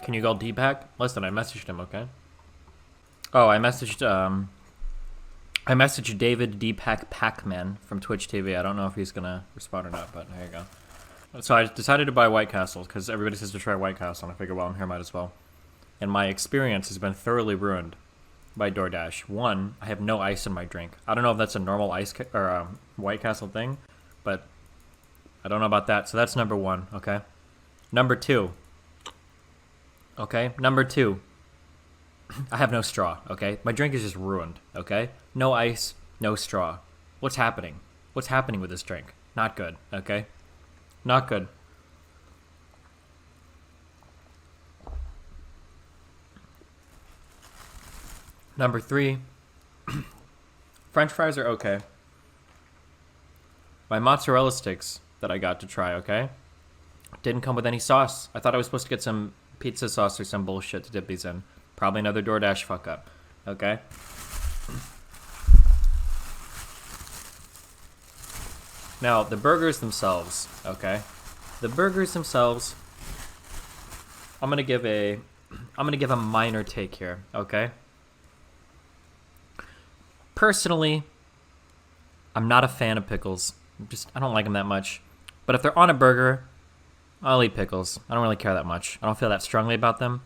Can you go Deepak? Listen, I messaged him, okay? Oh, I messaged David Pakman from Twitch TV. I don't know if he's gonna respond or not, but there you go. So I decided to buy White Castle because everybody says to try White Castle, and I figured, well, I'm here, might as well. And my experience has been thoroughly ruined by DoorDash. One, I have no ice in my drink. I don't know if that's a normal White Castle thing, but I don't know about that. So that's number one, okay? Number two, I have no straw, okay? My drink is just ruined, okay? No ice, no straw. What's happening? What's happening with this drink? Not good, okay? Not good. Number three, French fries are okay. My mozzarella sticks that I got to try, okay, didn't come with any sauce. I thought I was supposed to get some pizza sauce or some bullshit to dip these in. Probably another DoorDash fuck up, okay? Now, the burgers themselves, okay? The burgers themselves, I'm gonna give a minor take here, okay? Personally, I'm not a fan of pickles. I don't like them that much. But if they're on a burger, I'll eat pickles. I don't really care that much. I don't feel that strongly about them.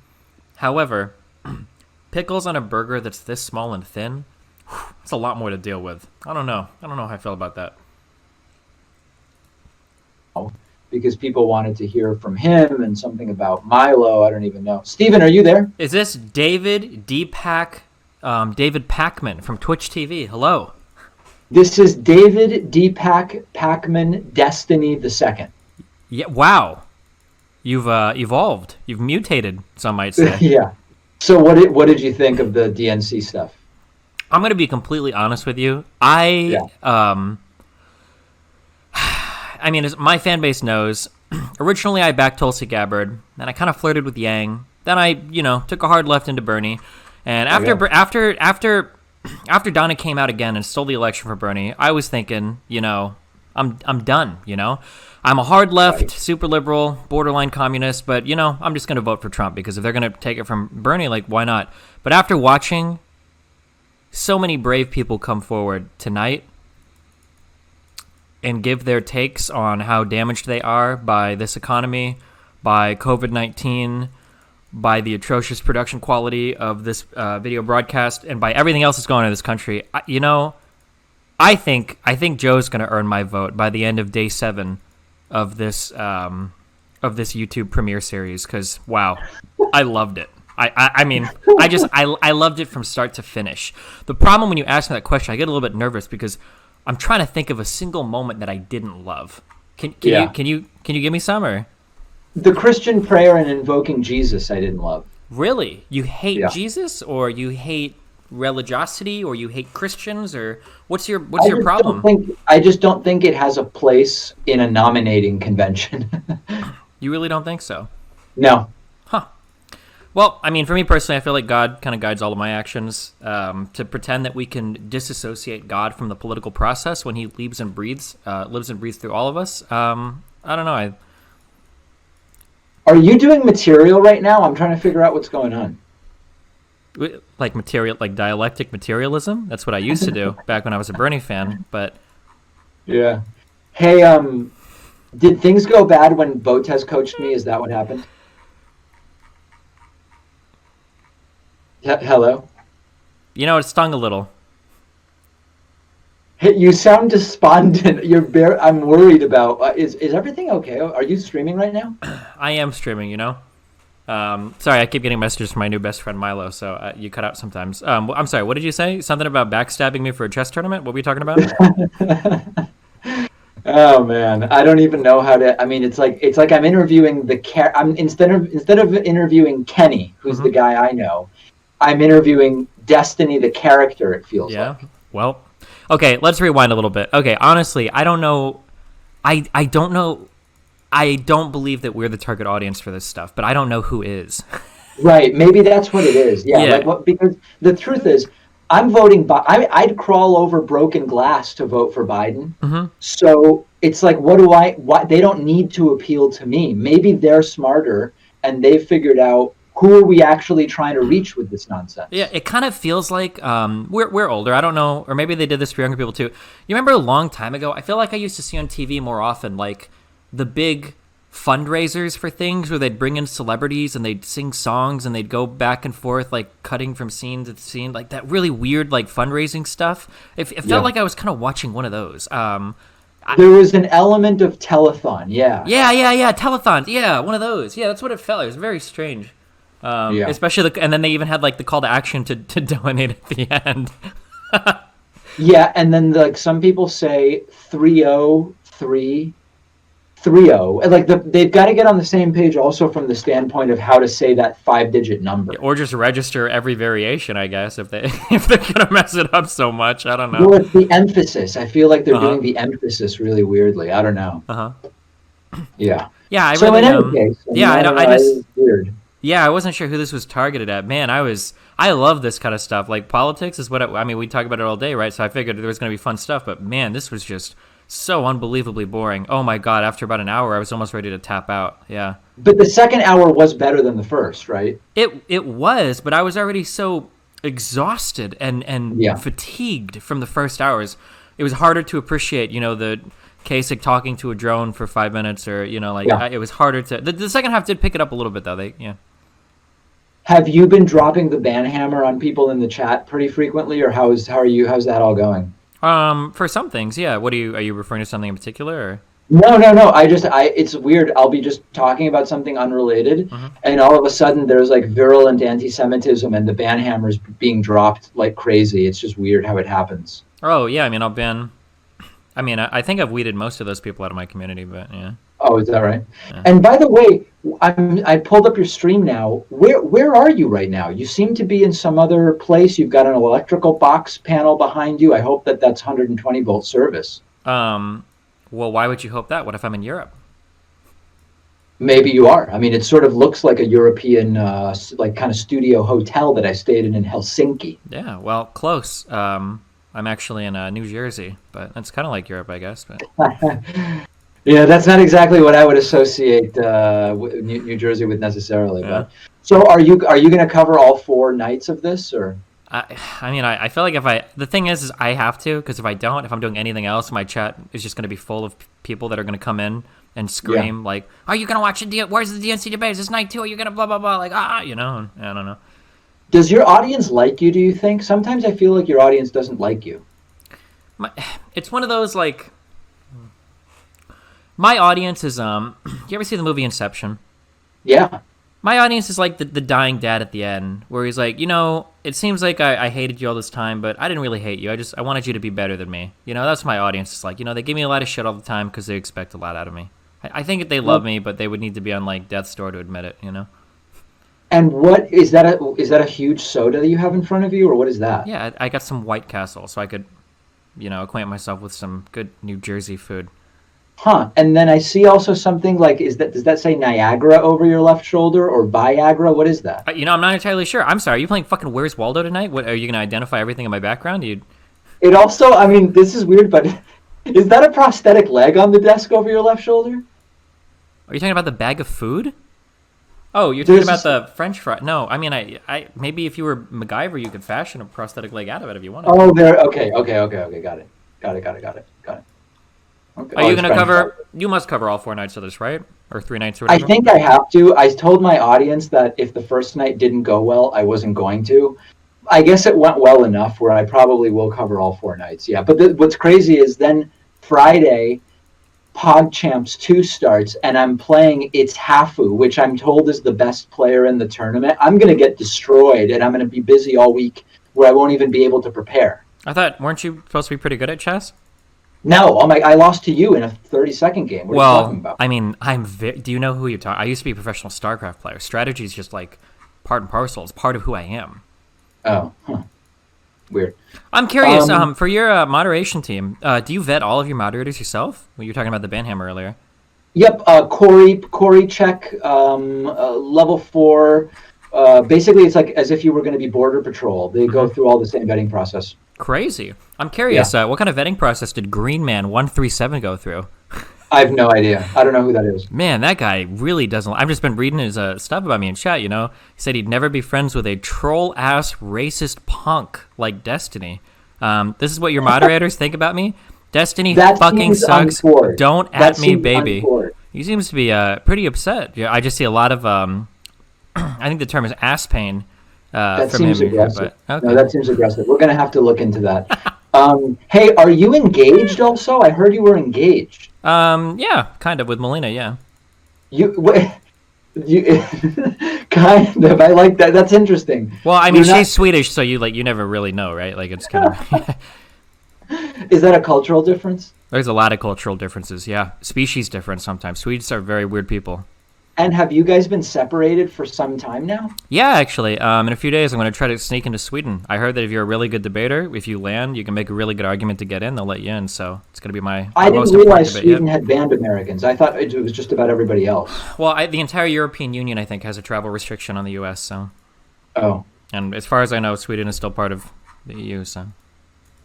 However, pickles on a burger that's this small and thin, that's a lot more to deal with. I don't know how I feel about that. Because people wanted to hear from him and something about Milo. I don't even know. Steven, are you there? Is this David Pakman from Twitch TV? Hello. This is David Pakman Destiny the Second. Yeah. Wow. You've evolved. You've mutated, some might say. Yeah. So what did you think of the DNC stuff? I'm gonna be completely honest with you. I mean, as my fan base knows, originally I backed Tulsi Gabbard, then I kind of flirted with Yang, then I, took a hard left into Bernie, and after Donna came out again and stole the election for Bernie, I was thinking, I'm done, I'm a hard left, right, super liberal, borderline communist, but, I'm just going to vote for Trump because if they're going to take it from Bernie, like, why not? But after watching so many brave people come forward tonight and give their takes on how damaged they are by this economy, by COVID-19, by the atrocious production quality of this video broadcast, and by everything else that's going on in this country, I think Joe's going to earn my vote by the end of day 7 of this YouTube premiere series. Because wow, I loved it. I mean, I loved it from start to finish. The problem when you ask me that question, I get a little bit nervous because I'm trying to think of a single moment that I didn't love. Can you give me some? Or the Christian prayer and invoking Jesus I didn't love. Really? You hate Jesus, or you hate religiosity, or you hate Christians, or what's your problem? I just don't think it has a place in a nominating convention. You really don't think so? No. Huh. Well, I mean, for me personally, I feel like God kind of guides all of my actions. To pretend that we can disassociate God from the political process when He lives and breathes through all of us. I don't know. Are you doing material right now? I'm trying to figure out what's going on. Like dialectic materialism? That's what I used to do back when I was a Bernie fan. But yeah. Hey, did things go bad when Botez coached me? Is that what happened? Hello? It stung a little. Hey, you sound despondent. I'm worried about... Is everything okay? Are you streaming right now? I am streaming, Sorry, I keep getting messages from my new best friend, Milo, so you cut out sometimes. I'm sorry, what did you say? Something about backstabbing me for a chess tournament? What were you talking about? Oh, man. I don't even know how to... I mean, it's like I'm interviewing instead of interviewing Kenny, who's the guy I know, I'm interviewing Destiny, the character, it feels like. Yeah, well, okay, let's rewind a little bit. Okay, honestly, I don't know. I don't know. I don't believe that we're the target audience for this stuff, but I don't know who is. Right, maybe that's what it is. Yeah. Because the truth is, I'm voting... I'd crawl over broken glass to vote for Biden. Mm-hmm. So it's like, why they don't need to appeal to me. Maybe they're smarter and they figured out who are we actually trying to reach with this nonsense? Yeah, it kind of feels like we're older. I don't know, or maybe they did this for younger people too. You remember a long time ago? I feel like I used to see on TV more often, like the big fundraisers for things where they'd bring in celebrities and they'd sing songs and they'd go back and forth, like cutting from scene to scene, like that really weird like fundraising stuff. It felt like I was kind of watching one of those. There was an element of telethon, yeah, telethons, yeah, one of those. Yeah, that's what it felt. It was very strange. Especially and then they even had like the call to action to donate at the end. Yeah, and then like some people say 30330, and like they've got to get on the same page also from the standpoint of how to say that 5-digit number, or just register every variation, I guess, if they're gonna mess it up so much. I don't know. Well, it's the emphasis. I feel like they're doing the emphasis really weirdly. I don't know. Yeah. Yeah. So in any case, I know. I just weird. Yeah, I wasn't sure who this was targeted at. Man, I love this kind of stuff. Like politics is what I mean. We talk about it all day, right? So I figured there was going to be fun stuff. But man, this was just so unbelievably boring. Oh my god! After about an hour, I was almost ready to tap out. Yeah. But the second hour was better than the first, right? It was, but I was already so exhausted and fatigued from the first hours. It was harder to appreciate, the Kasich talking to a drone for 5 minutes, or it was harder to. The second half did pick it up a little bit, though. Have you been dropping the ban hammer on people in the chat pretty frequently, or how's that all going? For some things, yeah. Are you referring to something in particular? Or? No. It's weird. I'll be just talking about something unrelated, and all of a sudden there's like virulent anti-Semitism, and the ban hammer's being dropped like crazy. It's just weird how it happens. Oh yeah, I think I've weeded most of those people out of my community, but yeah. Oh, is that right? Yeah. And by the way, I pulled up your stream now. Where are you right now? You seem to be in some other place. You've got an electrical box panel behind you. I hope that's 120 volt service. Well, why would you hope that? What if I'm in Europe? Maybe you are. I mean, it sort of looks like a European, like kind of studio hotel that I stayed in Helsinki. Yeah, well, close. I'm actually in New Jersey, but that's kind of like Europe, I guess. But yeah, that's not exactly what I would associate New Jersey with necessarily. Yeah. But so, are you going to cover all 4 nights of this, or? I feel like the thing is I have to, because if I'm doing anything else, my chat is just going to be full of people that are going to come in and scream like, "Are you going to watch where's the DNC debate? Is this night 2? Are you going to blah blah blah?" Like I don't know. Does your audience like you, do you think? Sometimes I feel like your audience doesn't like you. It's one of those, like, my audience is, you ever see the movie Inception? Yeah. My audience is like the dying dad at the end, where he's like, it seems like I hated you all this time, but I didn't really hate you. I wanted you to be better than me. That's my audience is like. They give me a lot of shit all the time because they expect a lot out of me. I think that they love me, but they would need to be on, like, death's door to admit it, And what is that a huge soda that you have in front of you, or what is that? Yeah, I got some White Castle, so I could, acquaint myself with some good New Jersey food. Huh. And then I see also something like, does that say Niagara over your left shoulder, or Viagra? What is that? I'm not entirely sure. I'm sorry. Are you playing fucking Where's Waldo tonight? What, are you going to identify everything in my background? It also, this is weird, but is that a prosthetic leg on the desk over your left shoulder? Are you talking about the bag of food? Oh, you're talking about the French fry. No, I maybe if you were MacGyver, you could fashion a prosthetic leg out of it if you wanted. Oh, there. Okay. Got it. Okay. Are you going to cover? You must cover all 4 nights of this, right? Or 3 nights or whatever? I think I have to. I told my audience that if the first night didn't go well, I wasn't going to. I guess it went well enough where I probably will cover all 4 nights. Yeah, but what's crazy is then Friday, PogChamps 2 starts, and I'm playing It's Hafu, which I'm told is the best player in the tournament. I'm going to get destroyed, and I'm going to be busy all week where I won't even be able to prepare. Weren't you supposed to be pretty good at chess? No, I lost to you in a 30-second game. What are you talking about? Do you know who you're talking? I used to be a professional StarCraft player. Strategy is just like part and parcel. It's part of who I am. Oh, huh. Weird. I'm curious, for your moderation team, do you vet all of your moderators yourself? Well, you were talking about the banhammer earlier. Yep, Corey check, level 4. Basically, it's like as if you were going to be border patrol. They go through all the same vetting process. Crazy. I'm curious, what kind of vetting process did Green Man 137 go through? I have no idea. I don't know who that is. Man, that guy really doesn't. I've just been reading his stuff about me in chat. You know, he said he'd never be friends with a troll ass racist punk like Destiny. This is what your moderators think about me. Destiny That fucking seems sucks. untoward. Don't That at me, seems baby. untoward. He seems to be pretty upset. Yeah, I just see a lot of. I think the term is ass pain. That from seems him, aggressive. but okay. No, that seems aggressive. We're going to have to look into that. Hey, are you engaged also? I heard you were engaged. Yeah, kind of with Melina. Yeah. You kind of. I like that. That's interesting. Well, I mean, You're not- she's Swedish, so you never really know, right? Like it's kind of. Is that a cultural difference? There's a lot of cultural differences. Yeah, species difference sometimes. Swedes are very weird people. And have you guys been separated for some time now? Yeah, actually, in a few days, I'm going to try to sneak into Sweden. I heard that if you're a really good debater, if you land, you can make a really good argument to get in. They'll let you in. So it's going to be my I most didn't realize important debate Sweden yet. had banned Americans. I thought it was just about everybody else. Well, the entire European Union, I think, has a travel restriction on the U.S. So, Oh. and as far as I know, Sweden is still part of the EU. So,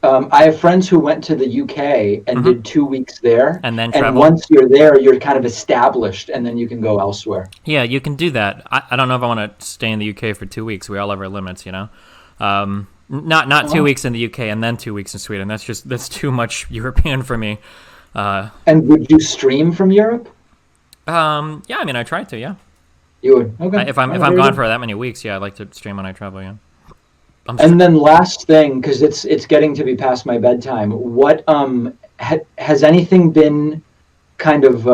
I have friends who went to the UK and did 2 weeks there. And then and travel? once you're there, you're kind of established, and then you can go elsewhere. yeah, you can do that. I don't know if I want to stay in the UK for 2 weeks. We all have our limits, you know. Not 2 weeks in the UK and then 2 weeks in Sweden. That's too much European for me. And would you stream from Europe? Yeah, I mean, I tried to. Yeah, You would. Okay. if I'm very gone good. for that many weeks, yeah, I like to stream when I travel. Yeah. And then last thing, because it's getting to be past my bedtime. What has anything been kind of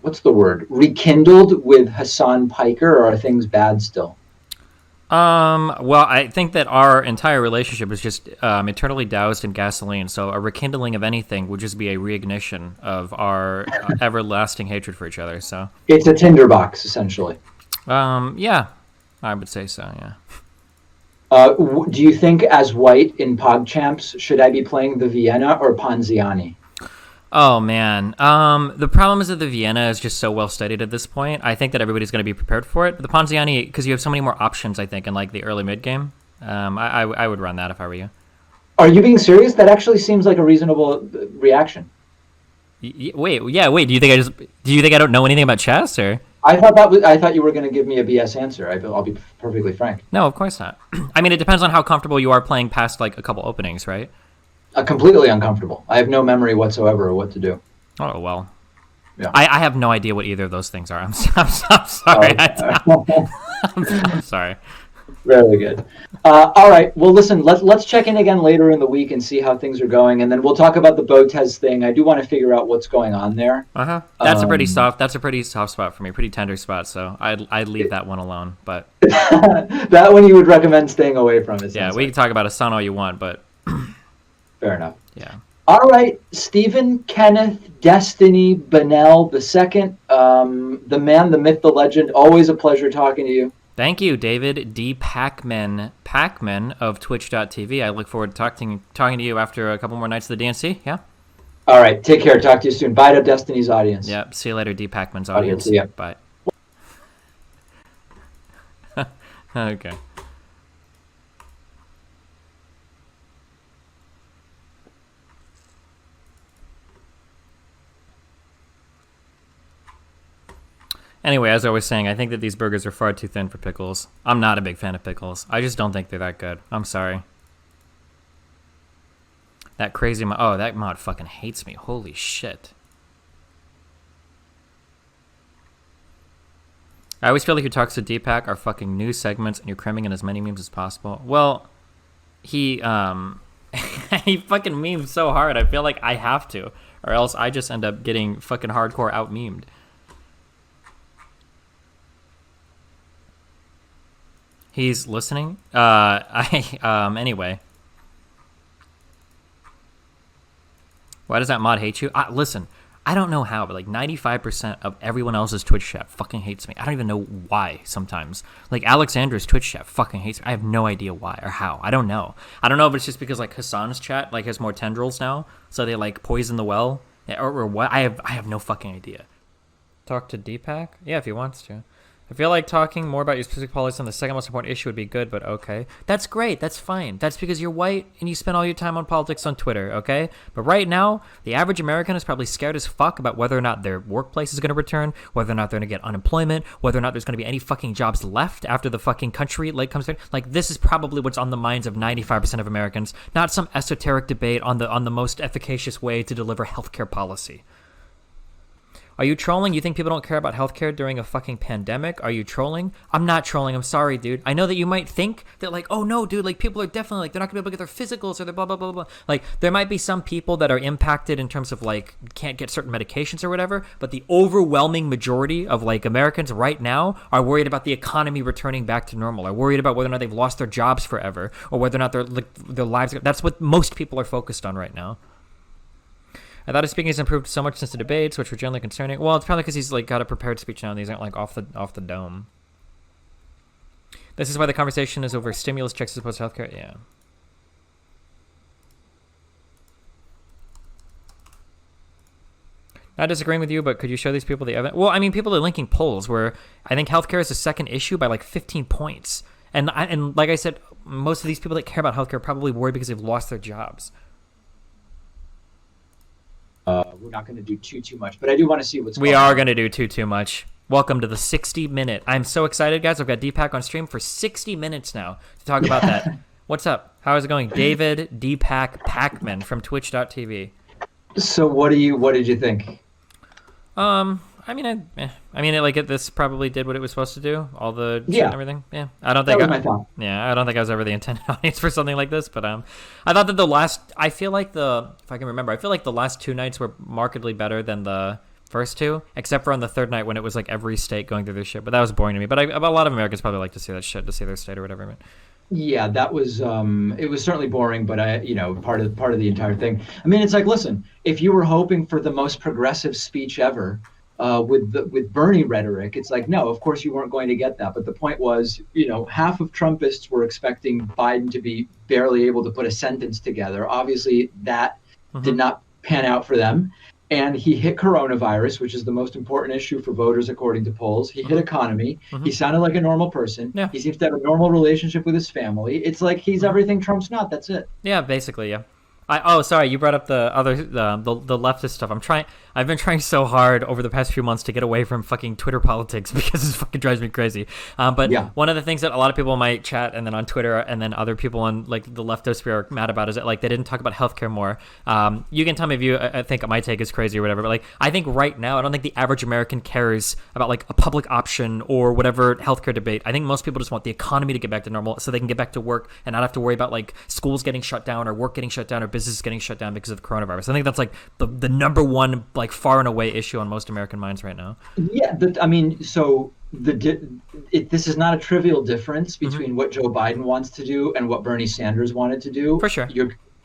what's the word, rekindled with Hasan Piker, or are things bad still? Well, I think that our entire relationship is just eternally doused in gasoline. So a rekindling of anything would just be a reignition of our everlasting hatred for each other. So It's a tinderbox, essentially. yeah, I would say so. Yeah. Do you think, as white in PogChamps, should I be playing the Vienna or Ponziani? Oh man, the problem is that the Vienna is just so well studied at this point. I think that everybody's going to be prepared for it. But the Ponziani, because you have so many more options, I think, in like the early mid game. I would run that if I were you. Are you being serious? That actually seems like a reasonable reaction. Wait. Do you think I don't know anything about chess, or? I thought you were going to give me a BS answer. I'll be perfectly frank. No, of course not. I mean, it depends on how comfortable you are playing past like a couple openings, right? Completely uncomfortable. I have no memory whatsoever of what to do. Oh well. Yeah. I have no idea what either of those things are. I'm sorry. I'm sorry. Very good. All right. Well, listen. Let's check in again later in the week and see how things are going, and then we'll talk about the Botez thing. I do want to figure out what's going on there. That's a pretty soft. That's a pretty soft spot for me. Pretty tender spot. So I'd leave that one alone. But that one you would recommend staying away from. Yeah, we can talk about Hasan all you want, but fair enough. Yeah. All right, Stephen Kenneth Destiny Bennell II, the man, the myth, the legend. Always a pleasure talking to you. Thank you, David D. Pakman of Twitch.tv. I look forward to talking to you after a couple more nights of the DNC. Yeah. All right, take care. Talk to you soon. Bye to Destiny's audience. Yep. See you later, D. Pakman's audience. Yeah. Bye. Okay. Anyway, as I was saying, I think that these burgers are far too thin for pickles. I'm not a big fan of pickles. I just don't think they're that good. I'm sorry. That crazy mod. Oh, that mod fucking hates me. Holy shit. I always feel like your talks to Deepak are fucking news segments and you're cramming in as many memes as possible. Well, he he fucking memes so hard. I feel like I have to, or else I just end up getting fucking hardcore out memed. He's listening. Anyway. Why does that mod hate you? Listen, I don't know how, but like 95% of everyone else's Twitch chat fucking hates me. I don't even know why sometimes. Like Alexandra's Twitch chat fucking hates me. I have no idea why or how. I don't know. I don't know if it's just because like Hasan's chat like has more tendrils now, so they like poison the well or what. I have no fucking idea. Talk to Deepak? Yeah, if he wants to. I feel like talking more about your specific policies on the second most important issue would be good, but okay. That's great. That's fine. That's because you're white and you spend all your time on politics on Twitter, okay? But right now, the average American is probably scared as fuck about whether or not their workplace is going to return, whether or not they're going to get unemployment, whether or not there's going to be any fucking jobs left after the fucking country comes in. Like, this is probably what's on the minds of 95% of Americans, not some esoteric debate on the most efficacious way to deliver healthcare policy. Are you trolling? You think people don't care about healthcare during a fucking pandemic? Are you trolling? I'm not trolling. I'm sorry, dude. I know that you might think that, like, oh no, dude, like, people are definitely, like, they're not gonna be able to get their physicals or their blah, blah, blah, blah. Like, there might be some people that are impacted in terms of, like, can't get certain medications or whatever, but the overwhelming majority of, like, Americans right now are worried about the economy returning back to normal, are worried about whether or not they've lost their jobs forever, or whether or not their lives, that's what most people are focused on right now. I thought his speaking has improved so much since the debates, which were generally concerning. Well, it's probably because he's like got a prepared speech now and these aren't like off the dome. This is why the conversation is over stimulus checks as opposed to healthcare. Yeah. Not disagreeing with you, but could you show these people the evidence? Well, I mean, people are linking polls where I think healthcare is the second issue by like 15 points. And like I said, most of these people that care about healthcare are probably worried because they've lost their jobs. We're not going to do too much, but I do want to see what's going on. We are going to do too much. Welcome to the 60-minute. I'm so excited, guys. I've got Deepak on stream for 60 minutes now to talk about that. What's up? How is it going? David Deepak Pakman from twitch.tv. So what did you think? I mean, this probably did what it was supposed to do. All the shit and everything. Yeah, I don't think my thought. Yeah, I don't think I was ever the intended audience for something like this. But I thought that I feel like if I can remember, I feel like the last two nights were markedly better than the first two, except for on the third night when it was like every state going through this shit. But that was boring to me. But a lot of Americans probably like to see that shit, to see their state or whatever. But, yeah, that was it was certainly boring, but part of the entire thing. I mean, it's like, listen, if you were hoping for the most progressive speech ever. With Bernie rhetoric, it's like, no, of course you weren't going to get that. But the point was, half of Trumpists were expecting Biden to be barely able to put a sentence together. Obviously, that did not pan out for them. And he hit coronavirus, which is the most important issue for voters, according to polls. He hit economy. He sounded like a normal person. Yeah. He seems to have a normal relationship with his family. It's like he's everything Trump's not. That's it. Yeah, basically, yeah. Sorry, you brought up the leftist stuff. I've been trying so hard over the past few months to get away from fucking Twitter politics because it fucking drives me crazy. But one of the things that a lot of people in my chat and then on Twitter and then other people on like the leftosphere are mad about is that like they didn't talk about healthcare more. You can tell me if you think my take is crazy or whatever, but like I think right now I don't think the average American cares about like a public option or whatever healthcare debate. I think most people just want the economy to get back to normal so they can get back to work and not have to worry about like schools getting shut down or work getting shut down or business getting shut down because of the coronavirus. I think that's like the number one like far and away issue on most American minds right now. Yeah, this is not a trivial difference between what Joe Biden wants to do and what Bernie Sanders wanted to do. For sure.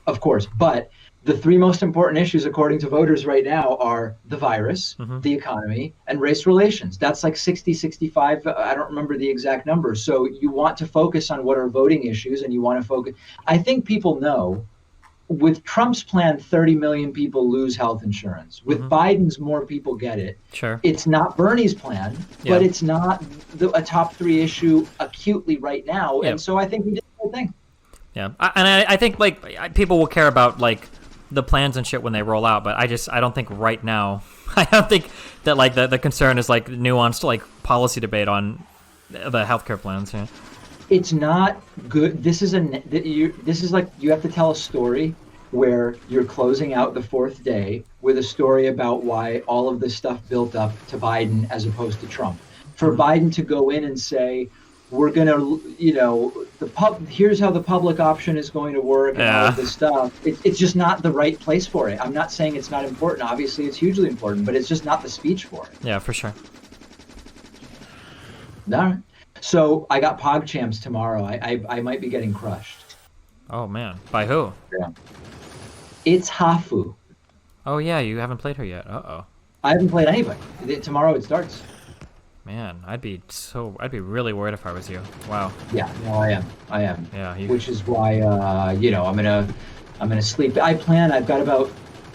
Of course, but the three most important issues according to voters right now are the virus, the economy, and race relations. That's like 60, 65, I don't remember the exact number. So you want to focus on what are voting issues and you want to focus. I think people know with Trump's plan, 30 million people lose health insurance. With Biden's, more people get it. Sure. It's not Bernie's plan, but it's not a top three issue acutely right now. And so I think we did the whole thing. Yeah. I think like people will care about like the plans and shit when they roll out, but I don't think right now, I don't think that like the concern is like nuanced like policy debate on the healthcare plans. Yeah. It's not good. This is like you have to tell a story where you're closing out the fourth day with a story about why all of this stuff built up to Biden as opposed to Trump. For Biden to go in and say, we're going to, here's how the public option is going to work and all of this stuff. It's just not the right place for it. I'm not saying it's not important. Obviously, it's hugely important, but it's just not the speech for it. Yeah, for sure. All right. So I got PogChamps tomorrow. I might be getting crushed. Oh, man. By who? Yeah. It's Hafu. Oh, yeah. You haven't played her yet. Uh-oh. I haven't played anybody. Tomorrow it starts. Man, I'd be really worried if I was you. Wow. Yeah, no, I am. Yeah. Which is why, I'm gonna sleep. I've got about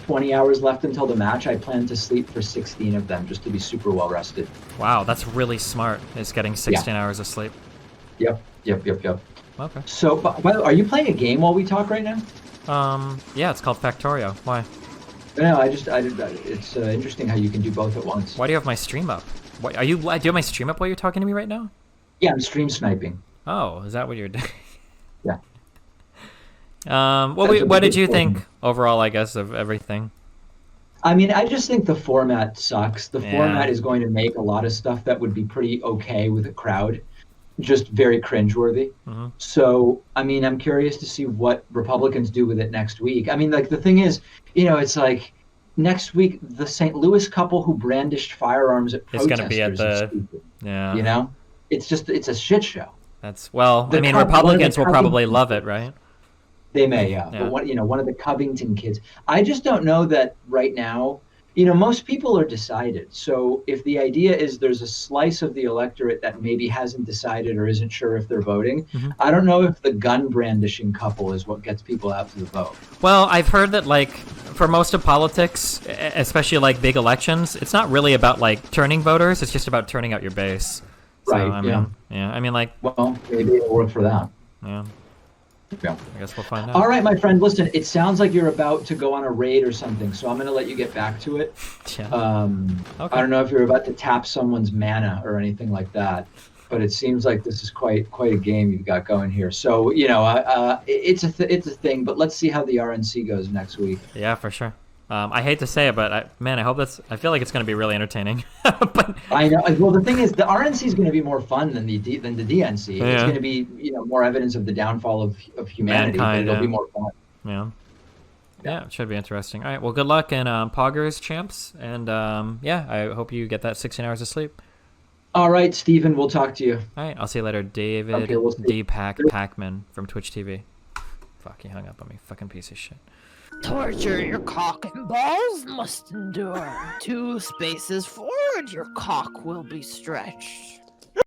20 hours left until the match, I plan to sleep for 16 of them just to be super well rested. Wow, that's really smart. Is getting 16 hours of sleep. Yep. Okay. So, by the way, are you playing a game while we talk right now? Yeah, it's called Factorio. Why? No, it's interesting how you can do both at once. Why do you have my stream up? Do you have my stream up while you're talking to me right now? Yeah, I'm stream sniping. Oh, is that what you're doing? Yeah. What did you think overall, I guess, of everything? I mean, I just think the format sucks. The format is going to make a lot of stuff that would be pretty okay with a crowd just very cringeworthy. Mm-hmm. So, I mean, I'm curious to see what Republicans do with it next week. I mean, like, the thing is, it's like next week, the St. Louis couple who brandished firearms at protesters is going to be at the... It's a shit show. Republicans will probably love it, right? They may, yeah. But one of the Covington kids. I just don't know that right now. Most people are decided. So if the idea is there's a slice of the electorate that maybe hasn't decided or isn't sure if they're voting, I don't know if the gun brandishing couple is what gets people out to the vote. Well, I've heard that, like, for most of politics, especially like big elections, it's not really about like turning voters. It's just about turning out your base. So, right. I mean, like. Well, maybe it'll work for that. Yeah. Yeah. I guess we'll find out. All right, my friend. Listen, it sounds like you're about to go on a raid or something, so I'm going to let you get back to it. Yeah. Okay. I don't know if you're about to tap someone's mana or anything like that, but it seems like this is quite a game you've got going here. So it's a thing, but let's see how the RNC goes next week. Yeah, for sure. I hate to say it, but I feel like it's going to be really entertaining. But I know. Well, the thing is, the RNC is going to be more fun than the DNC. Yeah. It's going to be more evidence of the downfall of humanity. Mankind, but it'll be more fun. Yeah, it should be interesting. All right, well, good luck in Poggers Champs, and I hope you get that 16 hours of sleep. All right, Steven, we'll talk to you. All right, I'll see you later, David Pakman from Twitch TV. Fuck, he hung up on me. Fucking piece of shit. Torture your cock and balls must endure. 2 spaces forward, your cock will be stretched.